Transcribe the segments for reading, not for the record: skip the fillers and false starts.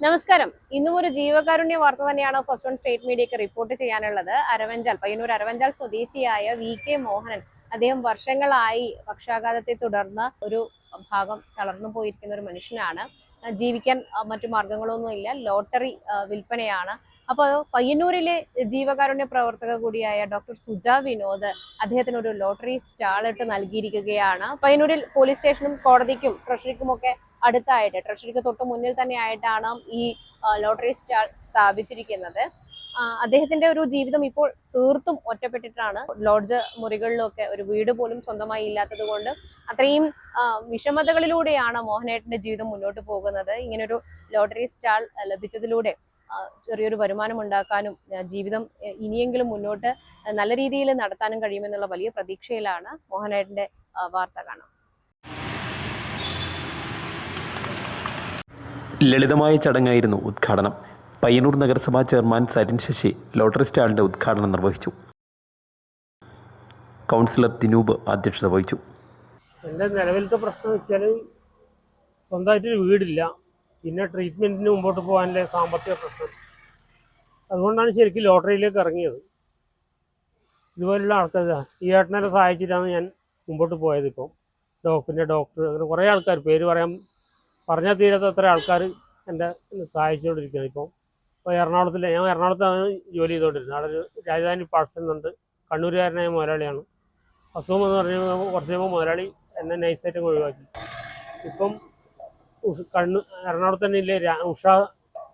നമസ്കാരം. ഇന്നും ഒരു ജീവകാരുണ്യ വാർത്ത തന്നെയാണ് ഫസ്റ്റ് വൺ സ്റ്റേറ്റ് മീഡിയക്ക് റിപ്പോർട്ട് ചെയ്യാനുള്ളത്. പയ്യന്നൂർ അരവഞ്ചാൽ സ്വദേശിയായ VK മോഹനൻ. അദ്ദേഹം വർഷങ്ങളായി പക്ഷാഘാതത്തെ തുടർന്ന് ഒരു ഭാഗം തളർന്നു പോയിരിക്കുന്ന ഒരു മനുഷ്യനാണ്. ജീവിക്കാൻ മറ്റു മാർഗങ്ങളൊന്നുമില്ല. ലോട്ടറി വിൽപ്പനയാണ്. അപ്പോൾ പയ്യന്നൂരിലെ ജീവകാരുണ്യ പ്രവർത്തക കൂടിയായ ഡോക്ടർ സുജ വിനോദ് അദ്ദേഹത്തിന് ഒരു ലോട്ടറി സ്റ്റാൾ ഇട്ട് നൽകിയിരിക്കുകയാണ്. പയ്യന്നൂരിൽ പോലീസ് സ്റ്റേഷനും കോടതിക്കും ട്രഷറിക്കുമൊക്കെ അടുത്തായിട്ട്, ട്രഷറിക്ക് തൊട്ട് മുന്നിൽ തന്നെ ആയിട്ടാണ് ഈ ലോട്ടറി സ്റ്റാൾ സ്ഥാപിച്ചിരിക്കുന്നത്. അദ്ദേഹത്തിന്റെ ഒരു ജീവിതം ഇപ്പോൾ തീർത്തും ഒറ്റപ്പെട്ടിട്ടാണ്. ലോഡ്ജ് മുറികളിലൊക്കെ ഒരു വീട് പോലും സ്വന്തമായി ഇല്ലാത്തത് കൊണ്ട് അത്രയും വിഷമതകളിലൂടെയാണ് മോഹനേട്ടന്റെ ജീവിതം മുന്നോട്ട് പോകുന്നത്. ഇങ്ങനൊരു ലോട്ടറി സ്റ്റാൾ ലഭിച്ചതിലൂടെ ചെറിയൊരു വരുമാനം ഉണ്ടാക്കാനും ജീവിതം ഇനിയെങ്കിലും മുന്നോട്ട് നല്ല രീതിയിൽ നടത്താനും കഴിയുമെന്നുള്ള വലിയ പ്രതീക്ഷയിലാണ് മോഹനേട്ടന്റെ വാർത്ത കാണാം. ലളിതമായ ചടങ്ങായിരുന്നു ഉദ്ഘാടനം. പയ്യന്നൂർ നഗരസഭാ ചെയർമാൻ സരിൻ ശശി ലോട്ടറി സ്റ്റാളിൻ്റെ ഉദ്ഘാടനം നിർവഹിച്ചു. കൗൺസിലർ ദിനൂപ് അധ്യക്ഷത വഹിച്ചു. എൻ്റെ നിലവിലത്തെ പ്രശ്നം വെച്ചാൽ സ്വന്തമായിട്ടൊരു വീടില്ല, പിന്നെ ട്രീറ്റ്മെൻറ്റിന് മുമ്പോട്ട് പോകാനുള്ള സാമ്പത്തിക പ്രശ്നം. അതുകൊണ്ടാണ് ശരിക്കും ലോട്ടറിയിലേക്ക് ഇറങ്ങിയത്. ഇതുപോലുള്ള ആൾക്കാർ ഈ ഏട്ടനെ സഹായിച്ചിട്ടാണ് ഞാൻ മുമ്പോട്ട് പോയത്. ഇപ്പം ഡോക്ടർ അങ്ങനെ കുറേ ആൾക്കാർ, പേര് പറഞ്ഞാൽ തീരാത്ത അത്ര ആൾക്കാർ എൻ്റെ സഹായിച്ചുകൊണ്ടിരിക്കുകയാണ്. ഇപ്പോൾ ഞാൻ എറണാകുളത്താണ് ജോലി ചെയ്തുകൊണ്ടിരുന്നത്. അവിടെ ഒരു രാജധാനി പാഴ്സൽ എന്നുണ്ട്, കണ്ണൂരുകാരനായ മുതലാളിയാണ്. അസുഖം എന്ന് പറഞ്ഞാൽ കുറച്ച് കഴിയുമ്പോൾ മുതലാളി എന്നെ നൈസായിട്ട് ഒഴിവാക്കി. ഇപ്പം എറണാകുളത്ത് തന്നെ ഇല്ലേ ഉഷ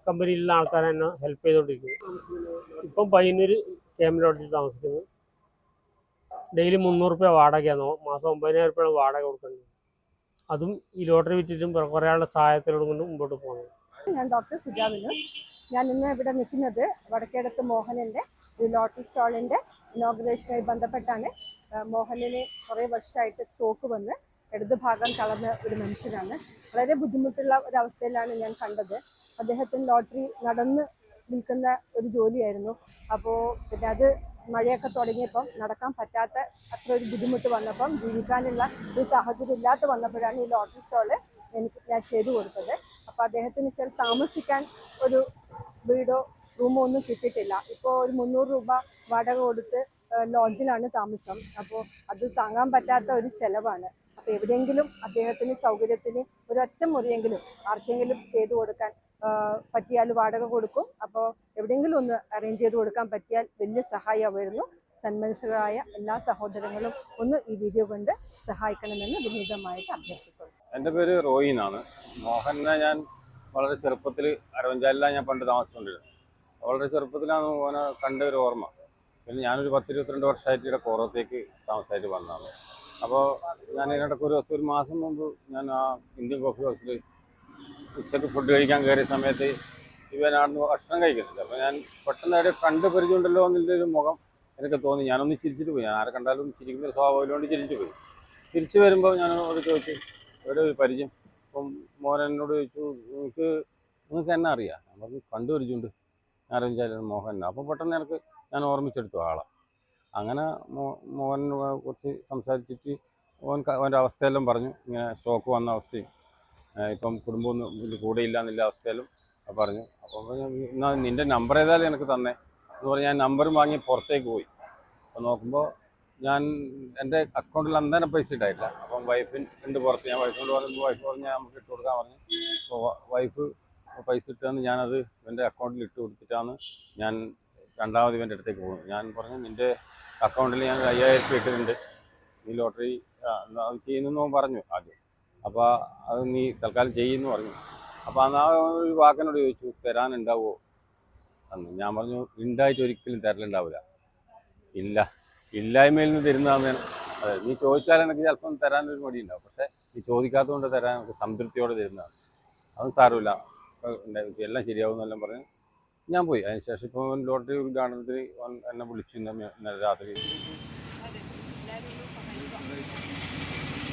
കമ്പനിയിലുള്ള ആൾക്കാരെ എന്നെ ഹെൽപ്പ് ചെയ്തുകൊണ്ടിരിക്കുന്നത്. ഇപ്പം പയ്യന്നൂർ KM ലോഡ്ജിൽ താമസിക്കുന്നത്. ഡെയിലി 300 രൂപ വാടകയാണ്, മാസം 9,000 രൂപ വാടക കൊടുക്കുന്നത്. അതും ഈ ലോട്ടറി വിറ്റിട്ടും കുറേ ആളുടെ സഹായത്തിലൂടെ കൊണ്ട് മുമ്പോട്ട് പോകുന്നത്. ഞാൻ ഡോക്ടർ സുജ വിനോദ്. ഞാൻ ഇന്ന് ഇവിടെ നിൽക്കുന്നത് വടക്കേടത്ത് മോഹനൻ്റെ ഒരു ലോട്ടറി സ്റ്റാളിൻ്റെ ഇനോഗ്രേഷനുമായി ബന്ധപ്പെട്ടാണ്. മോഹനന് കുറേ വർഷമായിട്ട് സ്ട്രോക്ക് വന്ന് ഇടതുഭാഗം തളർന്ന ഒരു മനുഷ്യനാണ്. വളരെ ബുദ്ധിമുട്ടുള്ള ഒരവസ്ഥയിലാണ് ഞാൻ കണ്ടത്. അദ്ദേഹത്തിന് ലോട്ടറി നടന്ന് വിൽക്കുന്ന ഒരു ജോലിയായിരുന്നു. അപ്പോൾ പിന്നെ അത് മഴയൊക്കെ തുടങ്ങിയപ്പം നടക്കാൻ പറ്റാത്ത അത്ര ഒരു ബുദ്ധിമുട്ട് വന്നപ്പം ജീവിക്കാനുള്ള ഒരു സാഹചര്യം ഇല്ലാത്ത വന്നപ്പോഴാണ് ഈ ലോട്ടറി സ്റ്റാള് ഞാൻ ചെയ്തു കൊടുത്തത്. അപ്പോൾ അദ്ദേഹത്തിന് ചില താമസിക്കാൻ ഒരു വീടോ റൂമോ ഒന്നും കിട്ടിയിട്ടില്ല. ഇപ്പോൾ ഒരു 300 രൂപ വാടക കൊടുത്ത് ലോഡ്ജിലാണ് താമസം. അപ്പോൾ അത് താങ്ങാൻ പറ്റാത്ത ഒരു ചിലവാണ്. അപ്പോൾ എവിടെയെങ്കിലും അദ്ദേഹത്തിന് സൗകര്യത്തിന് ഒരൊറ്റ മുറിയെങ്കിലും ആർക്കെങ്കിലും ചെയ്തു കൊടുക്കാൻ പറ്റിയാൽ വാടക കൊടുക്കും. അപ്പോൾ എവിടെയെങ്കിലും ഒന്ന് അറേഞ്ച് ചെയ്ത് കൊടുക്കാൻ പറ്റിയാൽ വലിയ സഹായമായിരുന്നു. സന്മനസ്സുകളായ എല്ലാ സഹോദരങ്ങളും ഒന്ന് ഈ വീഡിയോ കൊണ്ട് സഹായിക്കണമെന്ന് വിനീതമായിട്ട് അഭ്യർത്ഥിക്കുന്നു. എൻ്റെ പേര് റോയി എന്നാണ്. മോഹനെ ഞാൻ വളരെ ചെറുപ്പത്തിൽ അരവഞ്ചാലിലാണ് ഞാൻ പണ്ട് താമസിച്ചുകൊണ്ടിരുന്നത്. വളരെ ചെറുപ്പത്തിലാണ് മോനെ കണ്ട ഒരു ഓർമ്മ. പിന്നെ ഞാനൊരു 10-22 വർഷമായിട്ട് ഇവിടെ കോറത്തേക്ക് താമസമായിട്ട് വന്നതാണ്. അപ്പോൾ ഞാൻ ഇതിനിടയ്ക്ക് ഒരു മാസം മുമ്പ് ഞാൻ ആ ഇന്ത്യൻ കോഫി ഹൗസിൽ ഉച്ചയ്ക്ക് ഫുഡ് കഴിക്കാൻ കയറിയ സമയത്ത് ഇവനാണെന്ന് ഭക്ഷണം കഴിക്കുന്നില്ല. അപ്പോൾ ഞാൻ പെട്ടെന്ന് അവിടെ കണ്ട് പരിചയമുണ്ടല്ലോ എന്നുള്ളൊരു മുഖം എനിക്ക് തോന്നി. ഞാനൊന്ന് ചിരിച്ചിട്ട് പോയി. ഞാൻ ആരെ കണ്ടാലും ചിരിക്കുന്ന ഒരു സ്വഭാവം കൊണ്ട് ചിരിച്ചു പോയി. തിരിച്ചു വരുമ്പോൾ ഞാൻ അത് ചോദിച്ചു, എവിടെ ഒരു പരിചയം. അപ്പം മോഹനോട് ചോദിച്ചു, നിങ്ങൾക്ക് എന്നെ അറിയാം? ഞാൻ പറഞ്ഞു, കണ്ടു പരിചയമുണ്ട്, ഞാൻ അറിയിച്ചാലും മോഹൻ. അപ്പോൾ പെട്ടെന്ന് ഞാൻ ഓർമ്മിച്ചെടുത്തു ആളെ. അങ്ങനെ മോഹനെ കുറിച്ച് സംസാരിച്ചിട്ട് അവൻ്റെ അവസ്ഥയെല്ലാം പറഞ്ഞു. ഇങ്ങനെ സ്ട്രോക്ക് വന്ന അവസ്ഥയും ഇപ്പം കുടുംബമൊന്നും ഇതിൽ കൂടെ ഇല്ല എന്നുള്ള അവസ്ഥയിലും പറഞ്ഞു. അപ്പോൾ എന്നാൽ നിൻ്റെ നമ്പർ ഏതായാലും എനിക്ക് തന്നെ എന്ന് പറഞ്ഞ് ഞാൻ നമ്പറും വാങ്ങി പുറത്തേക്ക് പോയി. അപ്പോൾ നോക്കുമ്പോൾ എൻ്റെ അക്കൗണ്ടിൽ അന്നേരം പൈസ ഇട്ടായില്ല. അപ്പം വൈഫിൻ്റെ പുറത്ത് ഞാൻ വൈഫിനോട് പറയുമ്പോൾ വൈഫ് പറഞ്ഞാൽ നമുക്ക് ഇട്ട് കൊടുക്കാൻ പറഞ്ഞു. അപ്പോൾ വൈഫ് പൈസ ഇട്ടെന്ന് ഞാനത് എൻ്റെ അക്കൗണ്ടിൽ ഇട്ട് കൊടുത്തിട്ടാണ് ഞാൻ രണ്ടാമത് ഇവൻ്റെ അടുത്തേക്ക് പോകുന്നത്. ഞാൻ പറഞ്ഞു, നിൻ്റെ അക്കൗണ്ടിൽ ഞാൻ 5,000 രൂപ ഇട്ടിട്ടുണ്ട്, നീ ലോട്ടറി അത് ചെയ്യുന്നു പറഞ്ഞു ആദ്യം. അപ്പോൾ അത് നീ തൽക്കാലം ചെയ്യുമെന്ന് പറഞ്ഞു. അപ്പോൾ അന്ന് ആ ഒരു വാക്കിനോട് ചോദിച്ചു, തരാനുണ്ടാവുമോ അന്ന്. ഞാൻ പറഞ്ഞു, ഉണ്ടായിട്ട് ഒരിക്കലും തരലുണ്ടാവില്ല, ഇല്ലായ്മയിൽ നിന്ന് തരുന്നതാണ്. അതെ, നീ ചോദിച്ചാൽ എനിക്ക് ചിലപ്പം തരാനൊരു മടിയുണ്ടാവും, പക്ഷേ നീ ചോദിക്കാത്തതുകൊണ്ട് തരാൻ എനിക്ക് സംതൃപ്തിയോടെ തരുന്നതാണ്. അതും സാരമില്ല, എല്ലാം ശരിയാവും എന്നെല്ലാം പറഞ്ഞ് ഞാൻ പോയി. അതിനുശേഷം ഇപ്പോൾ ലോട്ടറി ഉദ്ഘാടനത്തിന് എന്നെ വിളിച്ചു ഇന്നലെ രാത്രി.